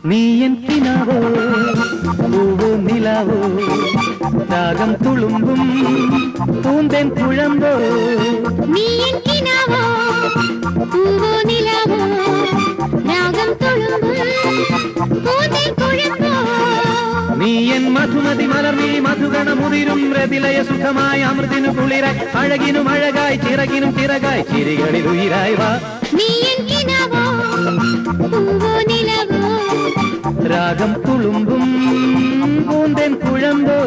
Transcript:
നീ എൻ കിനാവോ പൂവോ നിലാവോ രാഗം തുളുമ്പും പൂന്തേൻ കുഴമ്പോ നീ എൻ കിനാവോ പൂവോ നിലാവോ രാഗം തുളുമ്പും പൂന്തേൻ കുഴമ്പോ നീ എൻ മധുമതി മലർമിഴി മധുഗണമുതിരും രതിലയ സുഖമായി അമൃതിനു കുളിരായി അഴകിനും അഴകായി ചിറകിനും ചിറകായി ചിരികളിൽ ഉയിരായി വാ നീ എൻ കിനാവോ പൂവോ നിലാവോ രാഗം തുളുമ്പും പൂന്തേൻ കുഴമ്പോ